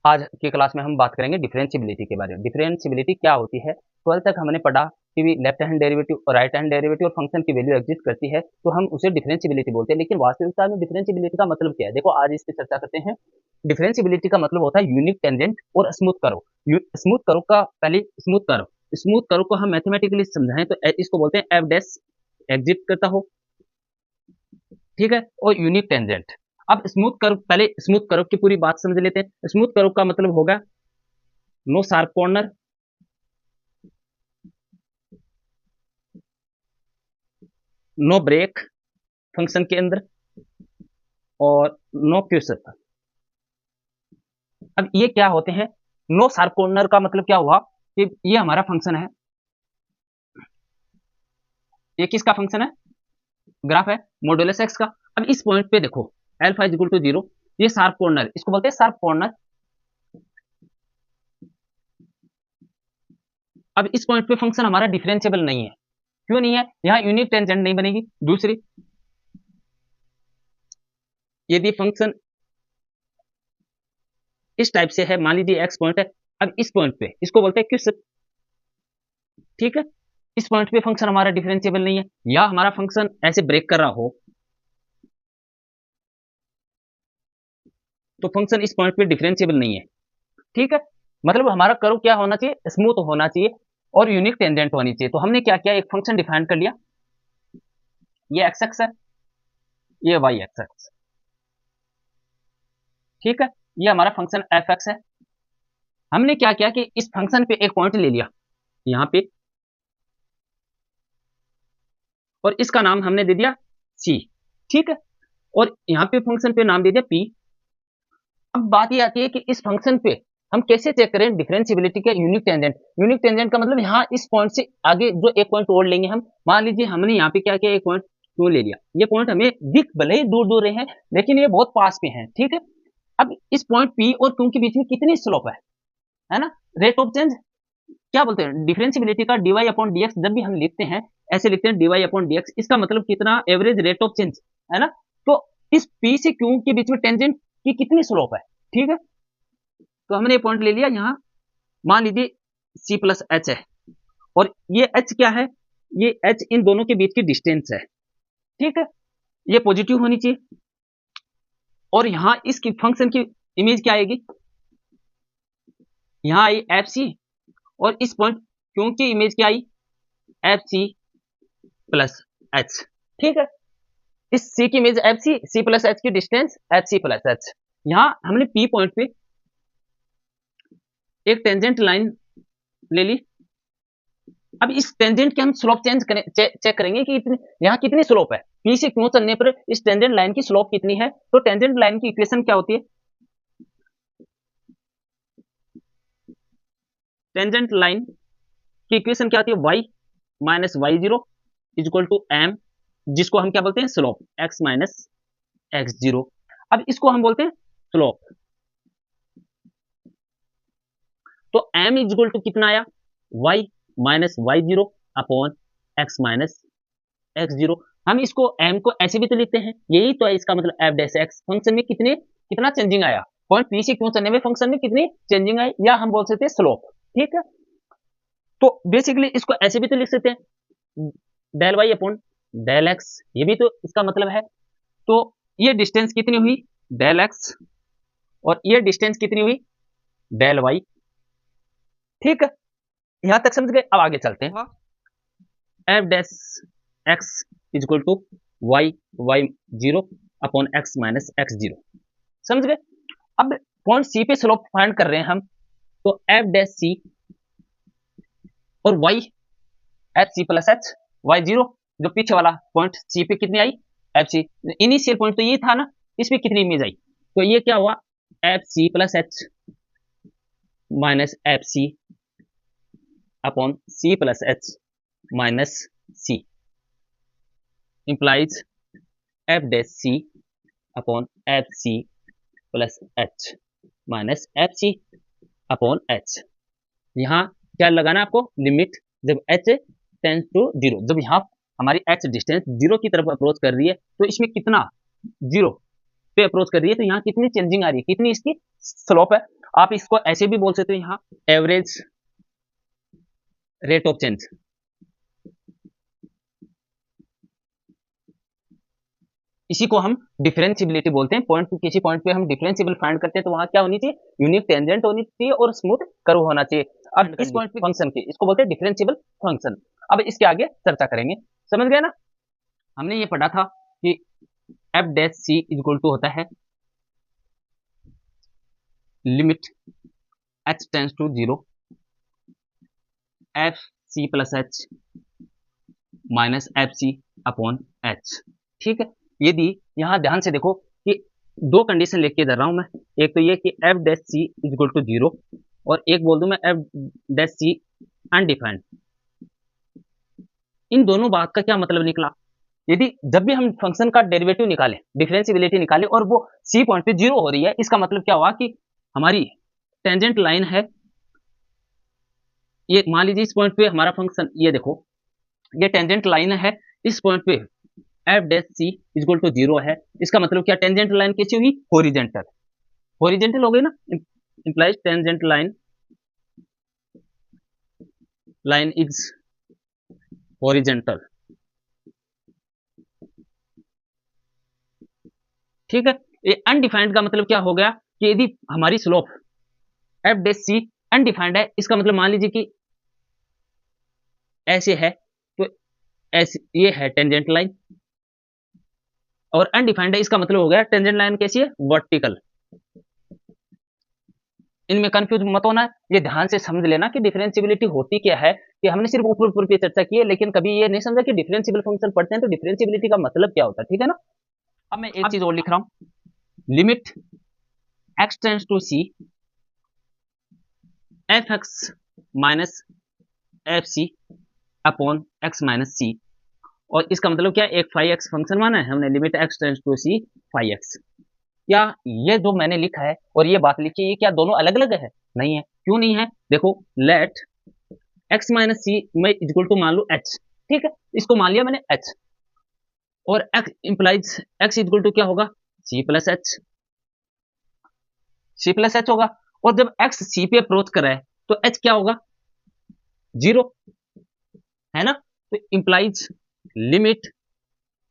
आज की क्लास में हम बात करेंगे डिफरेंशिएबिलिटी के बारे में। डिफरेंशिएबिलिटी क्या होती है? 12th तक हमने पढ़ा कि लेफ्ट हैंड डेरिवेटिव और राइट हैंड डेरिवेटिव और फंक्शन की वैल्यू एग्जिस्ट करती है तो हम उसे डिफरेंशिएबिलिटी बोलते हैं। लेकिन वास्तविकता में डिफरेंशिएबिलिटी का मतलब क्या है? देखो, आज इस पे चर्चा करते हैं। डिफरेंशिएबिलिटी का मतलब होता है यूनिक टेंजेंट और स्मूथ कर्व। स्मूथ कर्व का पहले स्मूथ कर्व को हम मैथमेटिकली समझाएं तो इसको बोलते हैं एफ डैश एग्जिस्ट करता हो, ठीक है, और यूनिक टेंजेंट। अब स्मूथ कर्व, पहले स्मूथ कर्व की पूरी बात समझ लेते हैं। स्मूथ कर्व का मतलब होगा no sharp corner, no break function के अंदर, और नो क्यूसर। अब ये क्या होते हैं? नो शार्प कॉर्नर का मतलब क्या हुआ कि ये हमारा फंक्शन है, ये किसका फंक्शन है? ग्राफ है मॉड्यूलस एक्स का। अब इस पॉइंट पे देखो अल्फा इज इक्वल टू 0, ये शार्प कॉर्नर, इसको बोलते हैं शार्प कॉर्नर। अब इस पॉइंट पे फंक्शन हमारा डिफरेंशिएबल नहीं है। क्यों नहीं है? यहाँ यूनिक टेंजेंट नहीं बनेगी। दूसरी, यदि फंक्शन इस टाइप से है, मान लीजिए एक्स पॉइंट है, अब इस पॉइंट पे इसको बोलते हैं क्यूसर, ठीक है। इस पॉइंट पे फंक्शन हमारा डिफरेंशिएबल नहीं है, या हमारा फंक्शन ऐसे ब्रेक कर रहा हो तो फंक्शन इस पॉइंट पे डिफरेंशिएबल नहीं है, ठीक है। मतलब हमारा कर्व क्या होना चाहिए? स्मूथ होना चाहिए और यूनिक टेंजेंट होनी चाहिए। तो हमने क्या किया? एक फंक्शन डिफाइन कर लिया, ये एक्स एक्स है, ये वाई एक्स एक्स, ठीक है। ये हमारा फंक्शन एफ एक्स है। हमने क्या किया कि इस फंक्शन पे एक पॉइंट ले लिया यहाँ पे, और इसका नाम हमने दे दिया सी, ठीक है। और यहाँ पे फंक्शन पे नाम दे दिया पी। अब बात ये आती है कि इस फंक्शन पे हम कैसे चेक करें डिफरेंशिएबिलिटी का यूनिक टेंजेंट। यूनिक टेंजेंट का मतलब यहाँ इस पॉइंट से आगे जो एक पॉइंट और लेंगे हम, मान लीजिए हमने यहाँ पे क्या किया, एक पॉइंट क्यों ले लिया, ये पॉइंट हमें दिख भले ही दूर दूर रहे हैं लेकिन ये बहुत पास पे हैं, ठीक है। अब इस पॉइंट पी और क्यू के बीच में कितनी स्लोप है ना, रेट ऑफ चेंज, क्या बोलते हैं डिफरेंशिएबिलिटी का dy अपॉन dx। जब भी हम लिखते हैं ऐसे लिखते हैं dy अपॉन dx, इसका मतलब कितना? एवरेज रेट ऑफ चेंज, है ना। तो इस p से q के बीच में टेंजेंट की कितनी स्लोप है, ठीक है। तो हमने ये पॉइंट ले लिया यहाँ, मान लीजिए c प्लस एच है, और ये h क्या है? ये h इन दोनों के बीच की डिस्टेंस है, ठीक है। ये पॉजिटिव होनी चाहिए, और यहाँ इसकी फंक्शन की इमेज क्या आएगी? यहाँ आई एफ सी, और इस पॉइंट क्यों की इमेज क्या आई? एफ सी प्लस एच, ठीक है। इस c की image f c, c plus h की distance f c plus h. यहाँ हमने p पॉइंट पे एक टेंजेंट लाइन ले ली। अब इस टेंजेंट के हम स्लोप चेंज करें, चेक करेंगे कि इतनी यहाँ कितनी स्लोप है, p से क्यों चलने पर इस टेंजेंट लाइन की स्लोप कितनी है। तो टेंजेंट लाइन की इक्वेशन क्या होती है? टेंजेंट लाइन की इक्वेशन क्या होती है? y minus y zero is equal to m, जिसको हम क्या बोलते हैं? Slope, x minus x zero. अब इसको हम बोलते हैं स्लोप। तो m इज इक्वल टू कितना आया? y minus y zero upon x minus x zero. हम इसको m को ऐसे भी तो लिखते हैं, यही तो है इसका मतलब f डैश x। फंक्शन में कितना चेंजिंग आया, पॉइंट p से क्यों चलने में फंक्शन में कितनी चेंजिंग आई, या हम बोल सकते हैं स्लोप, ठीक है। तो बेसिकली इसको ऐसे भी तो लिख सकते हैं del y upon del x, ये भी तो इसका मतलब है। तो ये डिस्टेंस कितनी हुई? डेल एक्स, और ये डिस्टेंस कितनी हुई? डेल वाई, ठीक है। यहां तक समझ गए? अब आगे चलते हैं। F dash x is equal to y y zero upon x minus x zero, समझ गए। अब पॉइंट सी पे स्लोप फाइंड कर रहे हैं हम, तो एफ डैश सी और y f c plus h y zero, जो पीछे वाला पॉइंट सी पे कितनी आई? F c. इनिशियल पॉइंट तो ये था ना, इस पे कितनी इमेज आई? तो ये क्या हुआ? F c plus h minus f c upon c plus h minus c implies f dash c upon f c plus h minus f c upon h. यहाँ क्या लगाना है आपको? लिमिट, जब h टेंस टू जीरो, जब यहाँ हमारी h distance zero की तरफ अप्रोच कर रही है तो इसमें कितना जीरो पे अप्रोच कर रही है, तो यहाँ कितनी चेंजिंग आ रही है, कितनी इसकी स्लोप है। आप इसको ऐसे भी बोल सकते हो यहाँ एवरेज रेट ऑफ चेंज। इसी को हम डिफरेंशियबिलिटी बोलते हैं। पॉइंट किसी पॉइंट पे हम डिफरेंशियबल फाइंड करते हैं तो वहां क्या होनी चाहिए, यूनिक टेंजेंट होनी चाहिए और स्मूथ कर्व होना चाहिए। अब इस पॉइंट पे फंक्शन की इसको बोलते हैं डिफरेंशियबल फंक्शन। अब इसके आगे चर्चा करेंगे, समझ गए ना। हमने ये पढ़ा था कि f dash c equal to होता है limit h tends to 0 f c plus h minus f c upon h. ठीक है, यदि यहां ध्यान से देखो कि दो कंडीशन लेके इधर रहा हूं मैं, एक तो ये कि f dash c equal to 0 और एक बोल दूं मैं एफ डैश सी अनडिफाइंड। इन दोनों बात का क्या मतलब निकला, यदि जब भी हम फंक्शन का डेरिवेटिव निकालें, डिफरेंशियबिलिटी निकालें और वो सी पॉइंट पे 0 हो रही है, इसका मतलब क्या हुआ कि हमारी टेंजेंट लाइन है, ये मान लीजिए इस पॉइंट पे हमारा फंक्शन, ये देखो ये टेंजेंट लाइन है, इस पॉइंट पे f dash c equal to 0 है। इसका मतलब क्या, टेंजेंट लाइन कैसी हुई, हॉरिजॉन्टल। हॉरिजॉन्टल हो गई ना, implies tangent line is horizontal. ठीक है, ये अनडिफाइंड का मतलब क्या हो गया कि यदि हमारी slope F dash c undefined है, इसका मतलब मान लीजिए कि ऐसे है तो ऐसे ये है टेंजेंट लाइन, और अनडिफाइंड है इसका मतलब हो गया टेंजेंट लाइन कैसी है, वर्टिकल। इनमें कंफ्यूज मत होना, ये ध्यान से समझ लेना कि डिफरेंशियबिलिटी होती क्या है, कि हमने सिर्फ ऊपर ऊपर पे चर्चा की है, लेकिन कभी ये नहीं समझा कि डिफरेंशियबल फंक्शन पढ़ते हैं तो डिफरेंशियबिलिटी का मतलब क्या होता है। ठीक है ना। अब मैं एक चीज और लिख रहा हूं, limit x tends to c f x minus f c upon x minus c. और इसका मतलब क्या, एक फाई एक्स फंक्शन माना है हमने, limit x tends to c phi x. क्या ये जो मैंने लिखा है और ये बात लिखी है, ये क्या दोनों अलग अलग है, नहीं है। क्यों नहीं है, देखो लेट एक्स माइनस सी में इक्वल टू मान लो एच। ठीक है, इसको मान लिया मैंने एच, और x implies x equal to क्या होगा, c plus h. C plus h होगा, और जब एक्स सी पे अप्रोच कर रहा है तो एच क्या होगा, 0 है ना। तो implies limit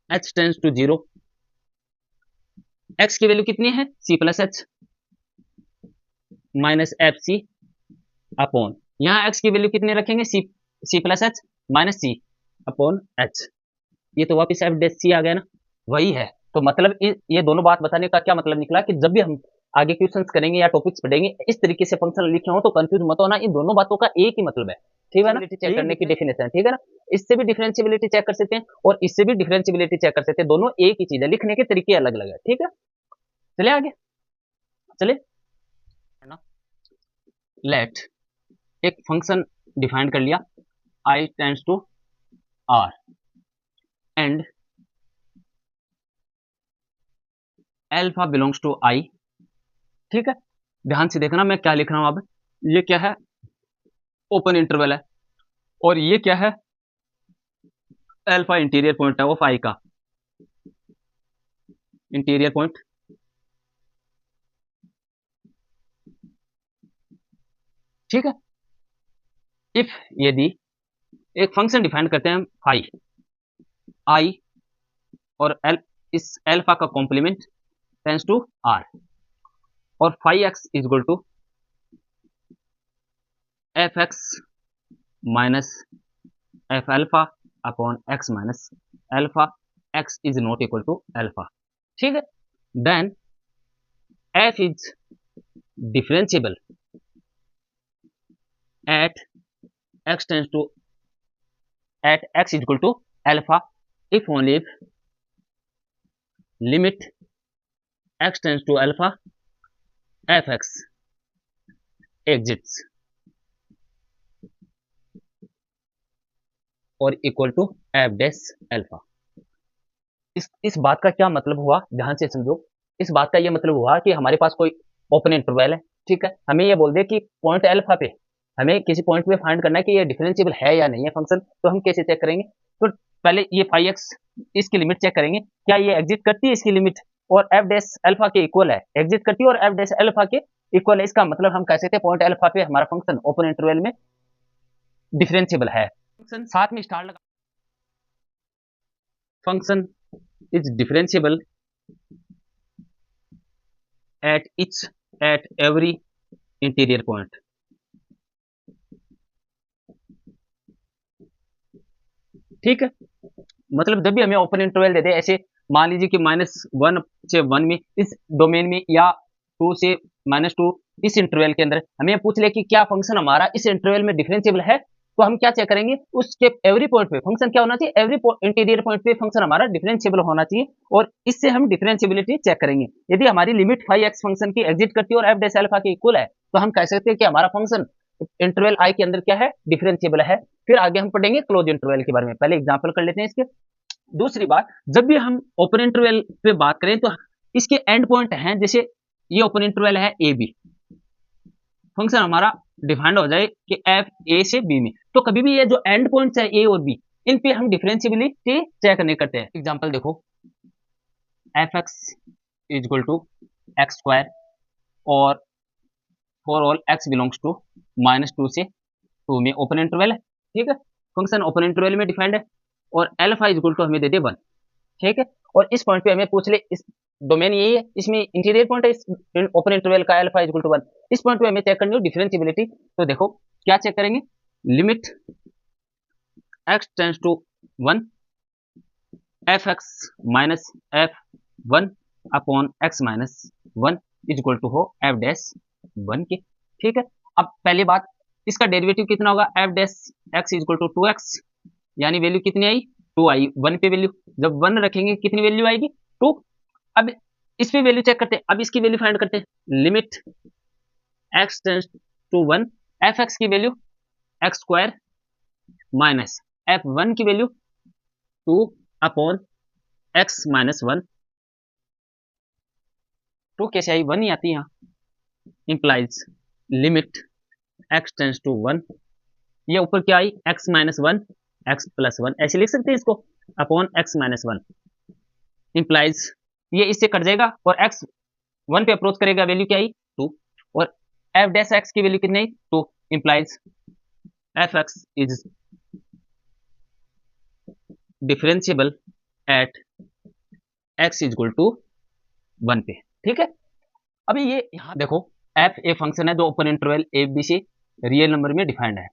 h tends to 0, x की वैल्यू कितनी है, c plus h minus f c upon, यहां एक्स की वैल्यू कितनी रखेंगे, c plus h minus c upon h. ये तो वापिस एफ डैश सी आ गया ना, वही है। तो मतलब ये दोनों बात बताने का क्या मतलब निकला कि जब भी हम आगे क्वेश्चंस करेंगे या टॉपिक्स पढ़ेंगे, इस तरीके से फंक्शन लिखे हो तो कंफ्यूज मत होना, इन दोनों बातों का एक ही मतलब है। ठीक है ना, चेक करने की डेफिनेशन। ठीक है ना, इससे भी डिफरेंशियबिलिटी चेक कर सकते हैं और इससे भी डिफरेंशियबिलिटी चेक कर सकते हैं, दोनों एक ही चीज है, लिखने के तरीके अलग अलग है। ठीक है, चलिए आगे चले ना। लेट एक फंक्शन डिफाइन कर लिया, i tends to r and alpha belongs to i। ठीक है, ध्यान से देखना मैं क्या लिख रहा हूं। अब ये क्या है, ओपन इंटरवल है, और ये क्या है, अल्फा इंटीरियर पॉइंट है ऑफ i का, इंटीरियर पॉइंट। ठीक है, इफ यदि एक फंक्शन डिफाइन करते हैं फाई i और एल, इस अल्फा का कॉम्प्लीमेंट टेंस टू r, और phi x is equal to f x minus f alpha upon x minus alpha, x is not equal to alpha. ठीक है, then f is differentiable at x tends to at x is equal to alpha if only if limit x tends to alpha fx exists और equal to f dash alpha. इस बात का क्या मतलब हुआ, ध्यान से समझो। इस बात का ये मतलब हुआ कि हमारे पास कोई ओपन इंटरवल है, ठीक है, हमें ये बोल दे कि पॉइंट अल्फा पे हमें किसी पॉइंट पे फाइंड करना है कि ये डिफरेंशियबल है या नहीं है फंक्शन। तो हम कैसे चेक करेंगे, तो पहले ये फाई एक्स, इसकी लिमिट चेक करेंगे, क्या ये एग्जिस्ट करती है इसकी लिमिट, और एफ डैश अल्फा के इक्वल है, एग्जिस्ट करती है और एफ डैश अल्फा के इक्वल है, इसका मतलब हम कह सकते हैं पॉइंट अल्फा पे हमारा फंक्शन ओपन इंटरवल में डिफरेंशिएबल है। फंक्शन साथ में स्टार लगा, function is differentiable at every interior point. ठीक है, मतलब जब भी हमें ओपन इंटरवल दे दे, ऐसे मान लीजिए कि -1 से 1 में इस डोमेन में, या 2 से -2 इस इंटरवल के अंदर हमें पूछ ले कि क्या फंक्शन हमारा इस इंटरवल में डिफरेंशिएबल है, तो हम क्या चेक करेंगे, उसके एवरी पॉइंट पे फंक्शन क्या होना चाहिए, एवरी इंटीरियर पॉइंट पे फंक्शन हमारा डिफरेंशिएबल होना चाहिए, और इससे हम डिफरेंशिएबिलिटी चेक करेंगे। यदि हमारी लिमिट फाई एक्स फंक्शन की एग्जिट करती है और एफ डैश अल्फा के इक्वल है, तो हम कह सकते हैं कि हमारा फंक्शन इंटरवल आई के अंदर क्या है, डिफरेंशिएबल है। फिर आगे हम पढ़ेंगे क्लोज इंटरवल के बारे में, पहले एग्जांपल कर लेते हैं इसके। दूसरी बात, जब भी हम ओपन इंटरवल पे बात करें तो इसके एंड पॉइंट हैं, जैसे ये ओपन इंटरवल है ए बी, फंक्शन हमारा डिफाइंड हो जाए कि एफ ए से बी में, तो कभी भी ये जो एंड पॉइंट्स है ए और बी, इन पे हम डिफरेंशिएबिलिटी चेक नहीं करते हैं। एग्जांपल देखो, f x is equal to x square, और for all x belongs to -2 से 2 में ओपन इंटरवल है। ठीक है, फंक्शन ओपन इंटरवल में डिफाइंड है, और एल्फा इज इक्वल टू हमें दे दे 1। ठीक है, और इस पॉइंट पे हमें पूछ ले, इस डोमेन यही है, इसमें इंटीरियर पॉइंट है इस ओपन इंटरवल का, अल्फा इज इक्वल टू 1। इस पॉइंट पे हमें चेक करनी हो डिफरेंशिएबिलिटी, तो देखो क्या चेक करेंगे, limit x tends to 1 f x minus f 1 upon x minus 1 is equal to हो एफ डैश 1 के। ठीक है, अब पहली बात, इसका डेरिवेटिव कितना होगा, f dash x is equal to 2x, यानी वैल्यू कितनी आई, 2 आई। 1 पे वैल्यू जब 1 रखेंगे कितनी वैल्यू आएगी, 2। अब इस पे वैल्यू चेक करते हैं, अब इसकी वैल्यू फाइंड करते हैं, limit x tends to 1 f x की value x square minus f 1 की वैल्यू 2 अपॉन एक्स माइनस 1। 2 कैसे आई, 1 ही आती है यहाँ, implies limit x tends to 1, ये ऊपर क्या आई, x माइनस 1 x प्लस 1, ऐसे लिख सकते हैं इसको, अपॉन x माइनस 1, इंप्लाइज ये इससे कट जाएगा, और x 1 पे अप्रोच करेगा, वैल्यू क्या आई 2, और f डैश x की वैल्यू कितनी आई 2, implies f x is differentiable at x is equal to 1 पे। ठीक है, अभी ये यहाँ देखो, एफ ए फंक्शन है जो ओपन इंटरवल ए बी से रियल नंबर में डिफाइंड है।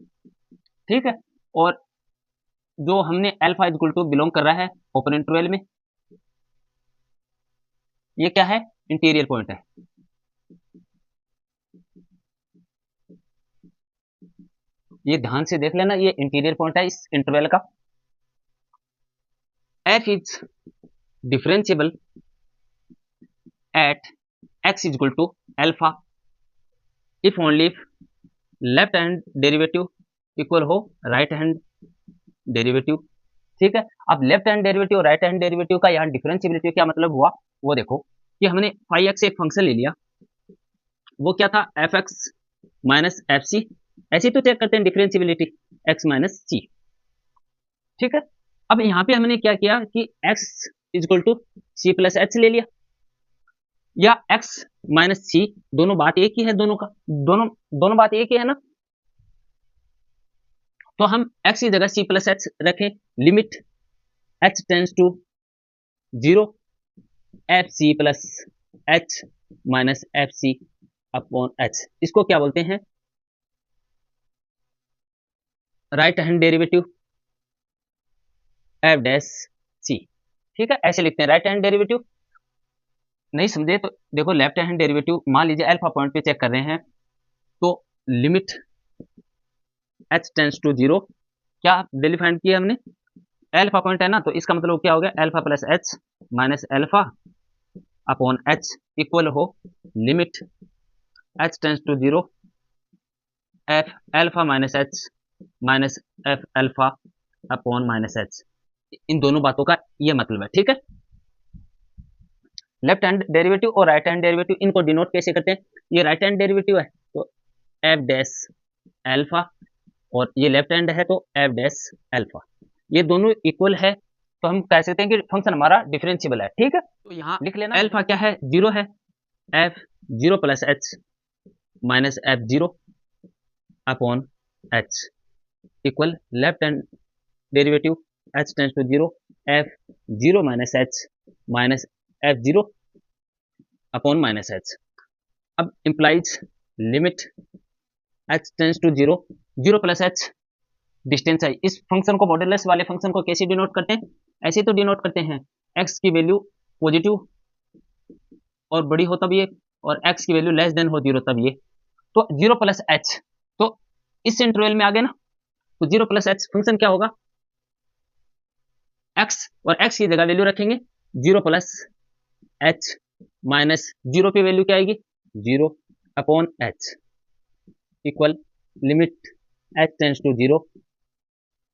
ठीक है, और जो हमने alpha is equal to belong कर रहा है ओपन इंटरवल में, ये क्या है, इंटीरियर पॉइंट है। ये ध्यान से देख लेना, ये इंटीरियर पॉइंट है इस इंटरवल का। F is differentiable at x is equal to alpha if only left hand derivative equal हो राइट हैंड डेरिवेटिव। ठीक है, अब लेफ्ट हैंड डेरिवेटिव और राइट हैंड डेरिवेटिव का यहाँ डिफरेंशिएबिलिटी क्या मतलब हुआ, वो देखो कि हमने फाई एक्स एक फंक्शन ले लिया, वो क्या था, f x minus f c, ऐसे तो चेक करते हैं डिफरेंशिएबिलिटी एक्स माइनस सी। ठीक है, अब यहाँ पे हमने क्या किया कि x is equal to c plus h ले लिया, या x माइनस सी, दोनों बात एक ही है, दोनों बात एक ही है ना, तो हम x की जगह c प्लस एच रखें, limit h tends to 0 f c plus h minus f c upon h, इसको क्या बोलते हैं, right hand derivative f dash c. ठीक है, ऐसे लिखते हैं राइट हैंड डेरिवेटिव। नहीं समझे तो देखो, लेफ्ट हैंड डेरिवेटिव मान लीजिए अल्फा पॉइंट पे चेक कर रहे हैं, तो लिमिट h टेंड्स टू 0, क्या डिफाइन किया हमने, अल्फा पॉइंट है ना, तो इसका मतलब क्या हो गया, alpha plus h minus alpha upon h equal हो limit h tends to 0 f alpha minus h minus f alpha upon minus h. इन दोनों बातों का ये मतलब है। ठीक है, लेफ्ट हैंड डेरिवेटिव और राइट हैंड डेरिवेटिव, इनको डिनोट कैसे करते हैं, ये राइट हैंड डेरिवेटिव है तो एफ डैश अल्फा, और ये लेफ्ट हैंड है तो एफ डैश अल्फा, ये दोनों इक्वल है, तो हम कह सकते हैं कि फंक्शन हमारा डिफरेंशिएबल है। ठीक है, तो यहाँ लिख लेना, अल्फा क्या है 0 है, f 0 plus h minus f zero upon h equal left hand derivative h tends to zero f zero minus f zero upon minus h. अब implies limit h tends to zero, zero plus h distance है। इस function को, modulus वाले function को कैसे denote करते हैं? ऐसे तो डिनोट करते हैं, एक्स की वैल्यू पॉजिटिव और बड़ी हो तब ये, और एक्स की वैल्यू लेस देन हो जीरो तब ये। तो जीरो प्लस एच, तो इस इंटरवल में आ गया ना, तो जीरो प्लस एच फंक्शन क्या होगा? एक्स, और एक्स की जगह वैल्यू रखेंगे zero plus h minus zero पे वैल्यू क्या आएगी? Zero upon h equal limit h tends to zero.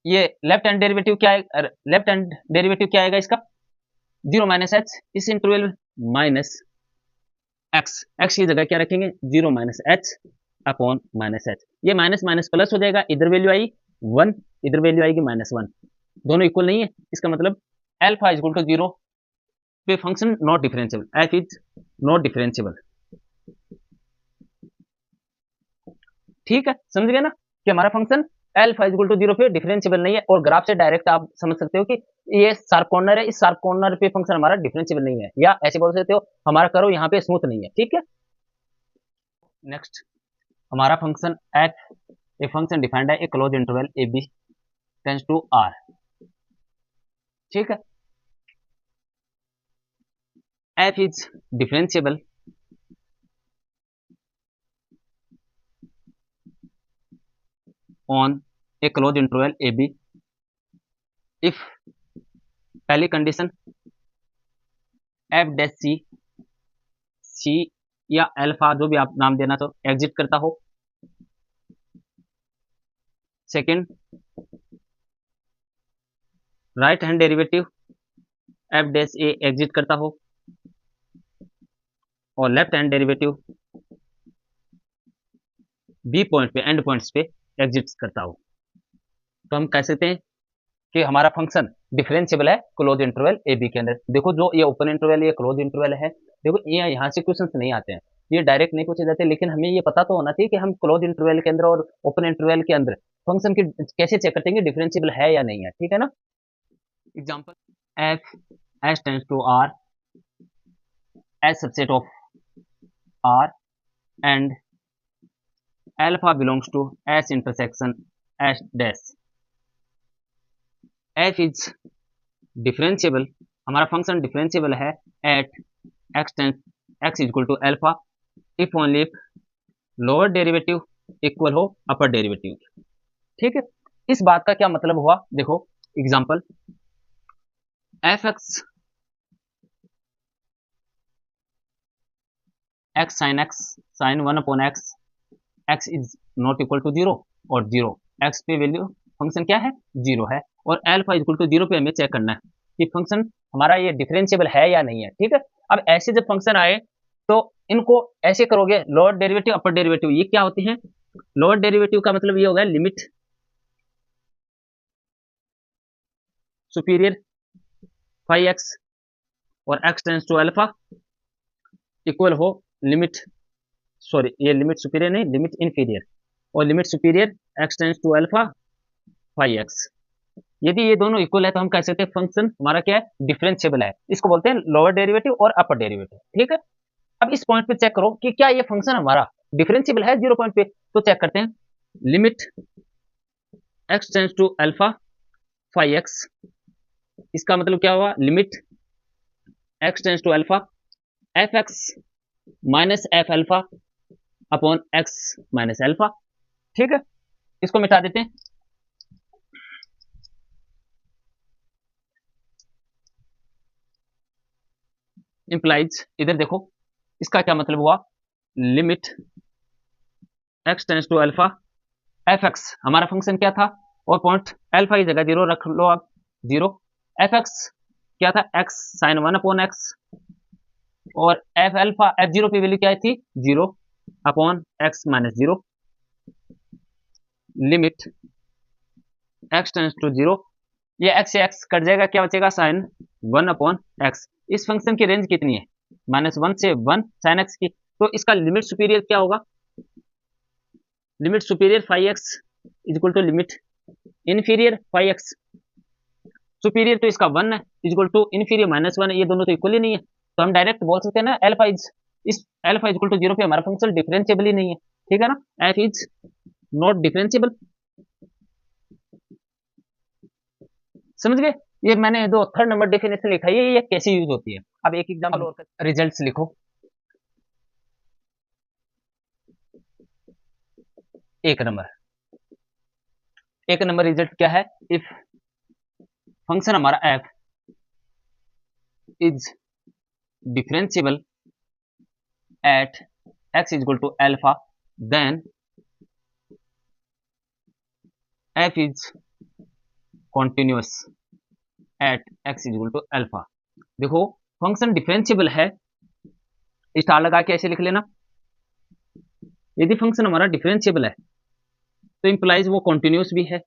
ये लेफ्ट हैंड डेरिवेटिव क्या है? लेफ्ट हैंड डेरिवेटिव क्या आएगा इसका? जीरो माइनस एच, इस इंटरवल में माइनस एक्स, एक्स की जगह क्या रखेंगे? Zero minus h upon minus h. ये माइनस माइनस प्लस हो जाएगा, इधर वैल्यू आई वन, इधर वैल्यू आएगी माइनस वन, दोनों इक्वल नहीं है। इसका मतलब alpha is equal to zero पे function not differentiable, f is not differentiable. ठीक है, समझ गए ना कि हमारा function alpha is equal to zero पे डिफरेंशिएबल नहीं है। और ग्राफ से डायरेक्ट आप समझ सकते हो कि ये शार्प कॉर्नर है, इस शार्प कॉर्नर पे फंक्शन हमारा डिफरेंशिएबल नहीं है, या ऐसे बोल सकते हो हमारा करो यहाँ पे स्मूथ नहीं है। ठीक है, नेक्स्ट हमारा function f, a function defined है a closed interval a b tends to R. ठीक है, f is differentiable on a closed interval a b if, पहली condition f dash c, c या अल्फा जो भी आप नाम देना तो एग्जिट करता हो। Second, right hand derivative f dash a exist करता हो, और left hand derivative b point पे, एंड पॉइंट्स पे एग्जिट करता हो। तो हम कह सकते हैं कि हमारा फंक्शन डिफरेंशिएबल है क्लोज इंटरवल ए बी के अंदर। देखो जो ये ओपन इंटरवल, ये क्लोज इंटरवल है, देखो ये यहाँ से क्वेश्चंस नहीं आते हैं, ये डायरेक्ट नहीं पूछे जाते, लेकिन हमें ये पता तो होना चाहिए कि हम क्लोज इंटरवल के अंदर और ओपन इंटरवल के अंदर फंक्शन की कैसे चेक करते हैं डिफरेंशिएबल है या नहीं है। ठीक है ना, example f S tends to R S subset of R and alpha belongs to S intersection S dash. F is differentiable, हमारा फंक्शन डिफरेंशिएबल है at x tends x equal to alpha if only if lower derivative equal हो upper derivative. ठीक है, इस बात का क्या मतलब हुआ? देखो example F x x sine one upon x, x is not equal to zero, और जीरो एक्स पे वैल्यू फंक्शन क्या है? जीरो है, और अल्फा इक्वल टू जीरो पे हमें चेक करना है कि फंक्शन हमारा ये डिफरेंशिएबल है या नहीं है। ठीक है, अब ऐसे जब फंक्शन आए तो इनको ऐसे करोगे, लोअर डेरिवेटिव अपर डेरिवेटिव, ये क्या होती है? लोअर डेरिवेटिव का मतलब ये होगा लिमिट सुपीरियर फाई एक्स और x tends to alpha equal हो लिमिट, सॉरी ये लिमिट सुपीरियर नहीं, लिमिट इंफीरियर, और limit superior x tends to alpha phi x. यदि ये दोनों इक्वल है तो हम कह सकते हैं फंक्शन हमारा क्या है? डिफरेंशिएबल है। इसको बोलते हैं लोअर डेरिवेटिव और अपर डेरिवेटिव। ठीक है, अब इस पॉइंट पे चेक करो कि क्या ये फंक्शन हमारा डिफरेंशिएबल है जीरो पॉइंट पे, तो चेक करते हैं limit x tends to alpha phi x, इसका मतलब क्या हुआ? Limit x tends to alpha f x minus f alpha upon x minus alpha. ठीक है, इसको मिटा देते हैं। इंप्लाइज, इधर देखो इसका क्या मतलब हुआ? Limit x tends to alpha f x, हमारा फंक्शन क्या था? और पॉइंट अल्फा की जगह जीरो रख लो आप, जीरो। एफ एक्स क्या था? X sine one upon x, और एफ अल्फा एफ जीरो की वैल्यू क्या थी? Zero upon x minus zero. Limit x tends to zero, ये एक्स से एक्स कट जाएगा, क्या बचेगा? Sine one upon x. इस फंक्शन की रेंज कितनी है? माइनस वन से वन साइन एक्स की, तो इसका लिमिट सुपीरियर क्या होगा? Limit superior phi x is equal to limit inferior phi x. Superior तो इसका 1 है इज इक्वल टू इन्फीरियर -1 है, ये दोनों तो इक्वल ही नहीं है, तो हम डायरेक्ट बोल सकते हैं ना एल्फा इज, इस एल्फा इज इक्वल टू 0 पे हमारा फंक्शन डिफरेंशिएबल ही नहीं है, ठीक है ना, एफ इज नॉट डिफरेंशिएबल। समझ गए? ये मैंने दो थर्ड नंबर डेफिनेशन लिखा है, ये कैसे यूज होती है। अब एक एग्जांपल और रिजल्ट्स लिखो। एक नंबर रिजल्ट क्या है, इफ फंक्शन हमारा f is differentiable at x is equal to alpha, then f is continuous at x is equal to alpha. देखो फंक्शन डिफरेंशिएबल है, स्टार लगा के ऐसे लिख लेना। यदि फंक्शन हमारा डिफरेंशिएबल है तो इंप्लाइज वो कॉन्टिन्यूअस भी है।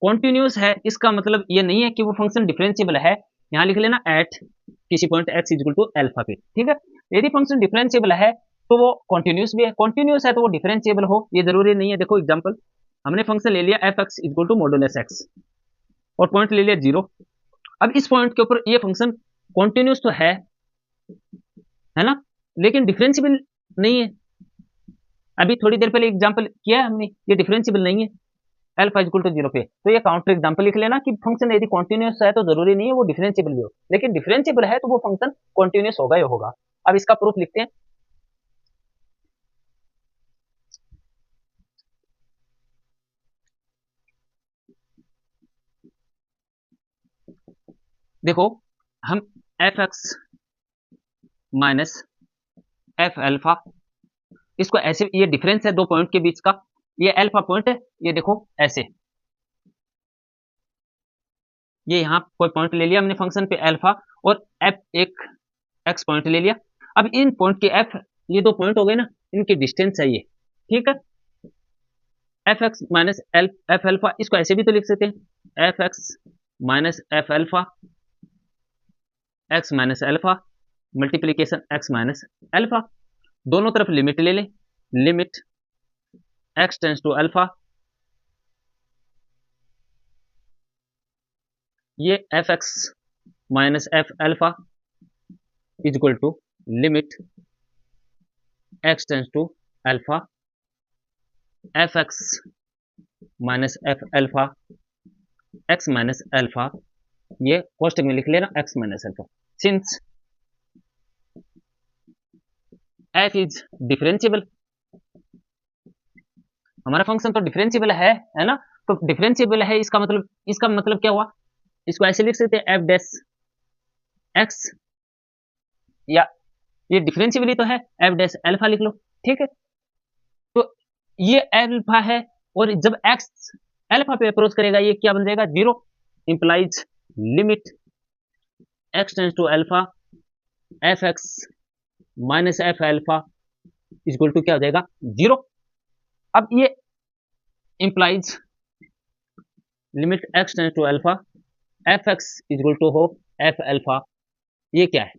कॉन्टिन्यूअस है इसका मतलब ये नहीं है कि वो फंक्शन डिफरेंशिएबल है, यहां लिख लेना एट किसी point x is equal to alpha पे, ठीक है। यदि फंक्शन डिफरेंशिएबल है तो वो कॉन्टिन्यूअस भी है, कॉन्टिन्यूअस है तो वो डिफरेंशिएबल हो, ये जरूरी नहीं है। देखो एग्जांपल, हमने फंक्शन ले लिया f x equal to modulus x और पॉइंट ले लिया 0। अब इस पॉइंट के ऊपर ये फंक्शन कॉन्टिन्यूअस तो है ना, लेकिन डिफरेंशिएबल नहीं है। अभी थोड़ी देर पहले एग्जांपल किया है हमने, ये डिफरेंशिएबल नहीं है अल्फा इक्वल टू 0 पे, तो ये काउंटर एग्जांपल लिख लेना कि फंक्शन यदि कॉन्टिन्यूअस है तो जरूरी नहीं है वो डिफरेंशिएबल भी हो, लेकिन डिफरेंशिएबल है तो वो फंक्शन कॉन्टिन्यूअस होगा ही होगा। अब इसका प्रूफ लिखते हैं। देखो हम F x minus f alpha, इसको ऐसे, ये डिफरेंस है दो पॉइंट के बीच का, ये अल्फा पॉइंट है, ये देखो ऐसे, ये यहां कोई पॉइंट ले लिया हमने फंक्शन पे अल्फा, और एफ एक एक्स पॉइंट ले लिया। अब इन पॉइंट के एफ, ये दो पॉइंट हो गए ना, इनकी डिस्टेंस है ये, ठीक है। F x minus f alpha, इसको ऐसे भी तो लिख सकते हैं, f x minus f alpha x minus alpha multiplication x minus alpha, दोनों तरफ लिमिट ले लें, limit x tends to alpha, ये f x minus f alpha is equal to limit x tends to alpha, f x minus f alpha x minus alpha, ये कोष्टक में लिख लेना x minus alpha. Since F is differentiable, हमारा function तो differentiable है ना, तो डिफरेंशिएबल है इसका मतलब क्या हुआ, इसको ऐसे लिख सकते हैं एफ डैश एक्स, या ये डिफरेंशिएबल तो है, एफ डैश अल्फा लिख लो, ठीक है। तो ये अल्फा है, और जब एक्स अल्फा पे अप्रोच करेगा ये क्या बन जाएगा, 0, implies limit x tends to alpha f x minus f alpha equal to क्या हो जाएगा, 0। अब ये implies limit x tends to alpha f x equal to हो एफ अल्फा, ये क्या है,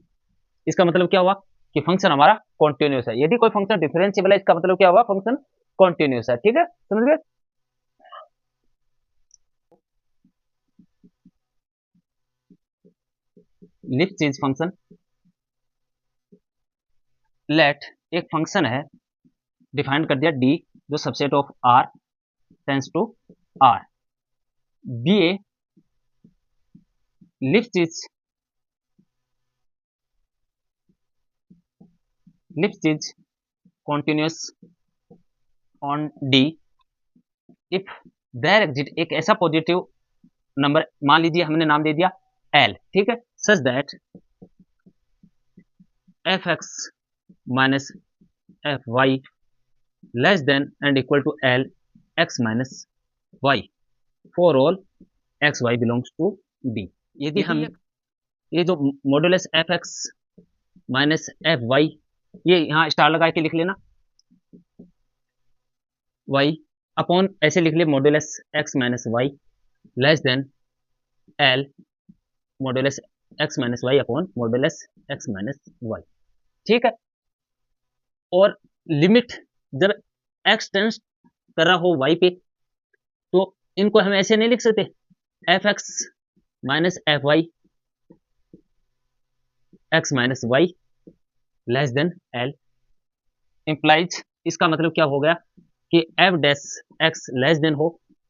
इसका मतलब क्या हुआ कि फंक्शन हमारा कॉन्टिन्यूअस है। यदि कोई फंक्शन डिफरेंशिएबल है इसका मतलब क्या हुआ, फंक्शन कॉन्टिन्यूअस है, ठीक है, समझ गए। लिफ्ट फंक्शन, लेट एक फंक्शन है, डिफाइन कर दिया डी जो subset of R tends to R, be a lift is continuous on D if there exist एक ऐसा पॉजिटिव नंबर, मान लीजिए हमने नाम दे दिया L, ठीक है, such that fx minus fy less than and equal to L x minus y for all x y belongs to D। यदि हम ये जो मॉडुलस fx माइनस fy, ये यहाँ स्टार लगा के लिख लेना, y अपॉन ऐसे लिख ले modulus x minus y less than L modulus x minus y upon modulus x minus y, ठीक है। और लिमिट जब x टेंस कर रहा हो y पे, तो इनको हम ऐसे नहीं लिख सकते f x minus f y x minus y less than L. Implies इसका मतलब क्या हो गया कि f dash x less than हो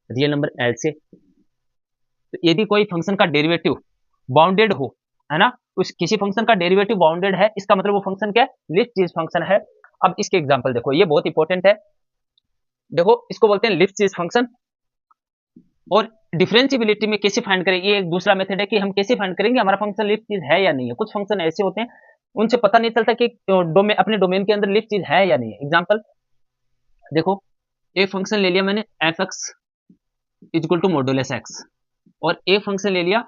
रियल नंबर एल से। तो यदि कोई फंक्शन का डेरिवेटिव बाउंडेड हो, है ना, उस किसी फंक्शन का डेरिवेटिव बाउंडेड है, इसका मतलब वो फंक्शन क्या है, लिस्ट चीज फंक्शन है। अब इसके एग्जांपल देखो, ये बहुत इंपॉर्टेंट है। देखो इसको बोलते हैं लिस्ट चीज फंक्शन। और डिफरेंशिएबिलिटी में कैसे फाइंड करें, ये एक दूसरा मेथड है कि हम कैसे फाइंड करेंगे हमारा फंक्शन लिस्ट चीज है या नहीं है। कुछ फंक्शन ऐसे होते हैं उनसे पता नहीं चलता कि अपने डोमेन के अंदर लिस्ट चीज है या नहीं है। एग्जांपल देखो, एक फंक्शन ले लिया मैंने f x equal to modulus x, और एक फंक्शन ले लिया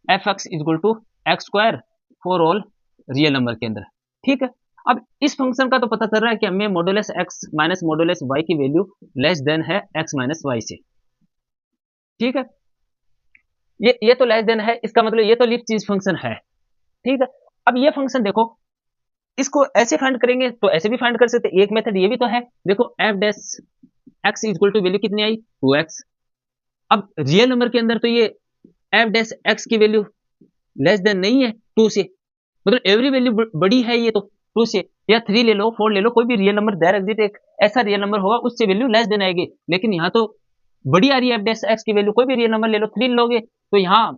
f x equal to x square for all real number के अंदर। ठीक है, अब इस फंक्शन का तो पता चल रहा है कि हमें modulus x minus modulus y की वैल्यू लेस देन है एक्स माइनस वाई से। ठीक है, ये तो लेस देन है, इसका मतलब ये तो लिस्ट चीज फंक्शन है। ठीक है, अब ये फंक्शन देखो, इसको ऐसे फाइंड करेंगे तो ऐसे भी फाइंड कर सकते, एक मेथड ये भी तो है। देखो f dash x equal to value कितनी आई 2x। अब रियल नंबर के अंदर तो ये एफ डैश एक्स की वैल्यू लेस देन नहीं है 2 से, मतलब एवरी वैल्यू बड़ी है ये तो 2 से, या 3 ले लो 4 ले लो, कोई भी रियल नंबर देयर एग्जिस्ट एक ऐसा रियल नंबर होगा उससे वैल्यू लेस देन आएगी। लेकिन यहाँ तो बड़ी आ रही है एफ डैश एक्स की वैल्यू, कोई भी रियल नंबर ले लो 3 लोगे तो यहाँ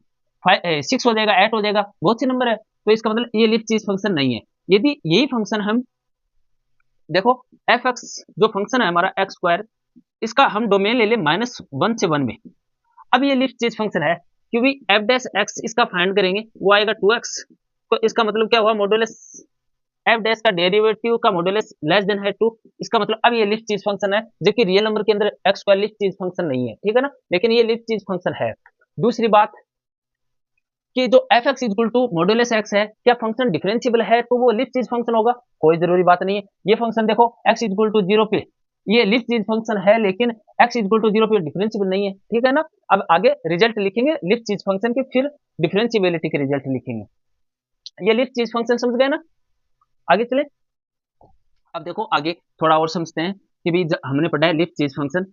6 हो जाएगा, 8 हो जाएगा, बहुत से नंबर है। तो इसका मतलब ये लिस्ट चीज फंक्शन नहीं है। यदि यही फंक्शन हम देखो एफ एक्स जो फंक्शन है हमारा एक्स स्क्वायर, इसका हम डोमेन ले ले -1 से 1 में, अब ये लिस्ट चीज फंक्शन है क्योंकि एफ डैश एक्स इसका फाइंड करेंगे वो आएगा 2x। तो इसका मतलब क्या हुआ, मॉडुलस एफ डैश का डेरिवेटिव का मॉडुलस लेस देन है 2। इसका मतलब अब ये लिस्ट चीज फंक्शन है, जबकि रियल नंबर के अंदर एक्स स्क्वायर लिस्ट चीज फंक्शन नहीं है। ठीक है ना, लेकिन ये लिस्ट चीज फंक्शन है। दूसरी बात कि जो F x equal to modulus X है, क्या फंक्शन डिफरेंशिएबल है तो वो लिस्ट चीज फंक्शन होगा? कोई जरूरी बात नहीं है। ये फंक्शन देखो एक्स इक्वल टू 0 पे ये लिस्ट चीज फंक्शन है, लेकिन एक्स इक्वल टू 0 पे डिफरेंशिएबल नहीं है। ठीक है ना, अब आगे रिजल्ट लिखेंगे लिस्ट चीज फंक्शन के, फिर डिफरेंशिएबिलिटी के रिजल्ट लिखेंगे। ये लिस्ट चीज फंक्शन समझ गए ना, आगे चले। अब देखो आगे थोड़ा और समझते हैं कि भी हमने पढ़ा है लिस्ट चीज फंक्शन।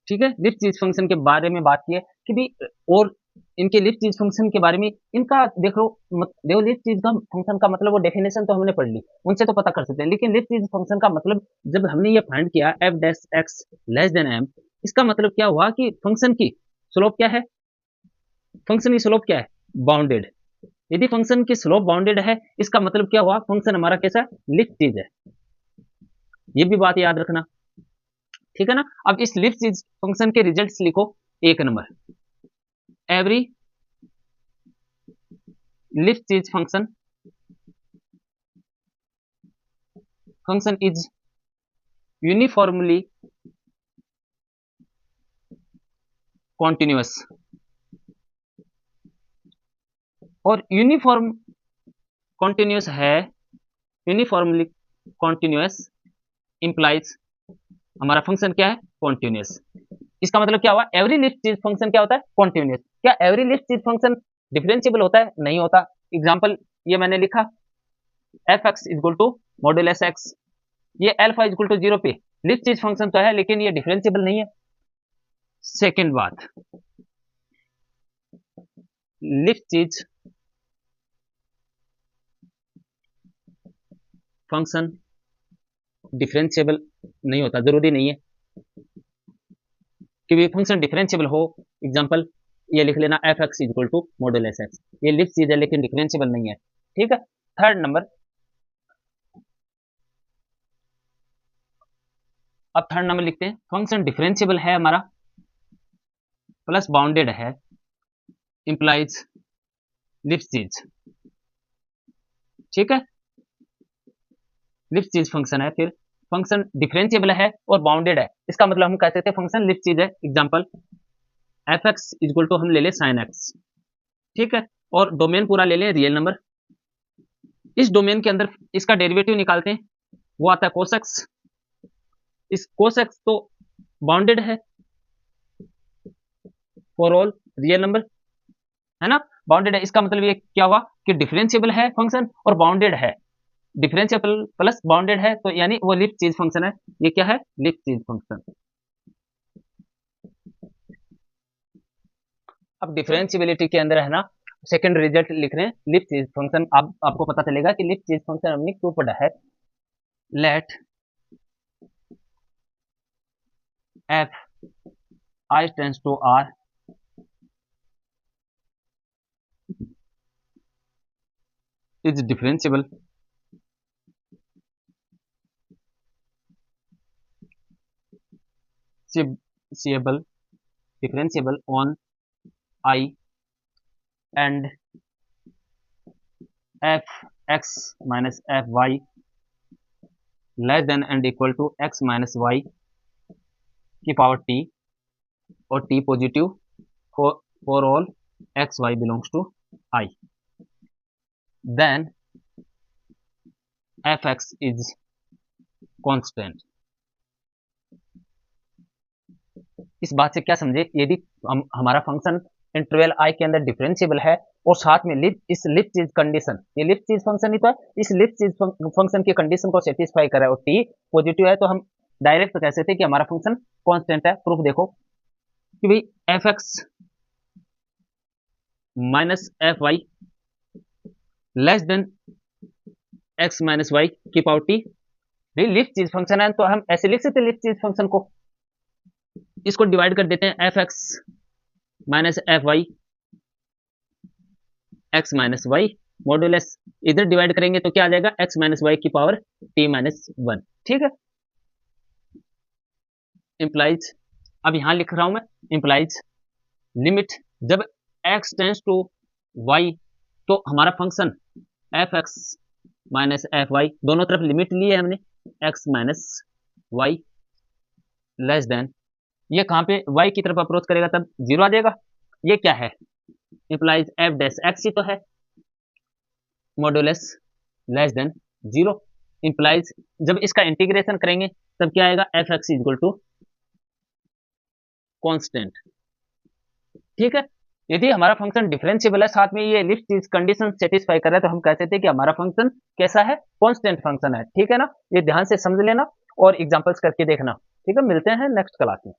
ठीक है, लिस्ट चीज फंक्शन के बारे में बात की है कि भी, और इनके लिस्ट चीज फंक्शन के बारे में इनका देखो देखो लिस्ट चीज का फंक्शन का मतलब वो डेफिनेशन तो हमने पढ़ ली, उनसे तो पता कर सकते हैं। लेकिन लिस्ट चीज फंक्शन का मतलब जब हमने ये फाइंड किया F dash x less than M, इसका मतलब क्या हुआ कि फंक्शन की स्लोप क्या है, फंक्शन की स्लोप क्या है, बाउंडेड। यदि फंक्शन की स्लोप बाउंडेड है, इसका मतलब क्या हुआ, फंक्शन हमारा कैसा लिस्ट चीज है। ये भी बात याद रखना। ठीक है ना, अब इस लिस्ट चीज फंक्शन के रिजल्ट्स लिखो। एक number, every Lipschitz function is uniformly continuous, और यूनिफॉर्म कॉन्टिन्यूअस है, यूनिफॉर्मली कॉन्टिन्यूअस इंप्लाइज हमारा फंक्शन क्या है, कॉन्टिन्यूअस। इसका मतलब क्या हुआ, एवरी लिस्ट चीज फंक्शन क्या होता है, कॉन्टिन्यूअस। क्या every Lipschitz function differentiable होता है? नहीं होता। एग्जांपल ये मैंने लिखा F x equal to modulus X, ये अल्फा इक्वल टू 0 पे लिस्ट चीज फंक्शन तो है, लेकिन ये डिफरेंशिएबल नहीं है। सेकेंड बात, लिस्ट चीज फंक्शन डिफरेंशिएबल नहीं होता, जरूरी नहीं है कि भी फंक्शन डिफरेंशिएबल हो। एग्जांपल ये लिख लेना F x equal to modulus X, ये लिस्ट चीज है लेकिन डिफरेंशिएबल नहीं है। ठीक है, थर्ड नंबर, अब थर्ड नंबर लिखते हैं, फंक्शन डिफरेंशिएबल है हमारा प्लस बाउंडेड है इंप्लाइज लिस्ट चीज। ठीक है, लिस्ट चीज फंक्शन है, फिर फंक्शन डिफरेंशिएबल है और बाउंडेड है, इसका मतलब हम कह सकते हैं फंक्शन लिस्ट चीज है। Example F x equal to हम ले लें साइन एक्स। ठीक है, और डोमेन पूरा ले लें रियल नंबर। इस डोमेन के अंदर इसका डेरिवेटिव निकालते हैं, वो आता है कोस एक्स। इस कोस एक्स तो बाउंडेड है फॉर ऑल रियल नंबर, है ना, बाउंडेड है। इसका मतलब ये क्या हुआ कि डिफरेंशिएबल है फंक्शन और बाउंडेड है। डिफरेंशिएबल प्लस बाउंडेड है तो यानी वो लिपचिज फंक्शन है। ये क्या है? लिपचिज फंक्शन। अब डिफरेंशिएबिलिटी के अंदर है ना, सेकंड रिजल्ट लिख रहे हैं लिपचिज फंक्शन। अब आपको पता चलेगा कि लिपचिज फंक्शन हमने क्यों पढ़ा है। Let F I tends to R is differentiable differentiable on I and fx minus fy less than and equal to x minus y की पावर t और t positive for all x y belongs to I, then fx is constant। इस बात से क्या समझे, यदि हमारा function interval i के अंदर डिफरेंशिएबल है और साथ में इस लिपचिज कंडीशन, ये लिपचिज फंक्शन ही तो है, इस लिपचिज फंक्शन की कंडीशन को सेटिस्फाई कर रहा है और t पॉजिटिव है, तो हम डायरेक्ट कह सकते हैं कि हमारा फंक्शन कांस्टेंट है। प्रूफ देखो कि भाई fx minus fy less than x minus y की पावर t, लिपचिज फंक्शन है तो हम ऐसे लिख सकते हैं लिपचिज फंक्शन को, इसको डिवाइड कर देते हैं fx minus fy x minus y modulus, इधर डिवाइड करेंगे तो क्या आ जाएगा x माइनस y की पावर t माइनस 1। ठीक है, इंप्लाइज, अब यहां लिख रहा हूं मैं इंप्लाइज लिमिट जब x टेंड्स टू y तो हमारा फंक्शन fx माइनस fy दोनों तरफ लिमिट ली है हमने, x minus y less than, ये कहां पे y की तरफ अप्रोच करेगा तब 0 आ जाएगा। ये क्या है? इंप्लाइज f डैश x ही तो है, मॉडुलस लेस देन 0, इंप्लाइज जब इसका इंटीग्रेशन करेंगे तब क्या आएगा fx इक्वल टू कांस्टेंट। ठीक है, यदि हमारा फंक्शन डिफरेंशिएबल है साथ में ये लिपचिज कंडीशन सेटिस्फाई कर रहा है तो हम कह सकते हैं कि हमारा फंक्शन कैसा है? कांस्टेंट फंक्शन है। ठीक है ना, ये ध्यान से समझ लेना और एग्जांपल्स करके देखना। ठीक है, मिलते हैं नेक्स्ट क्लास में।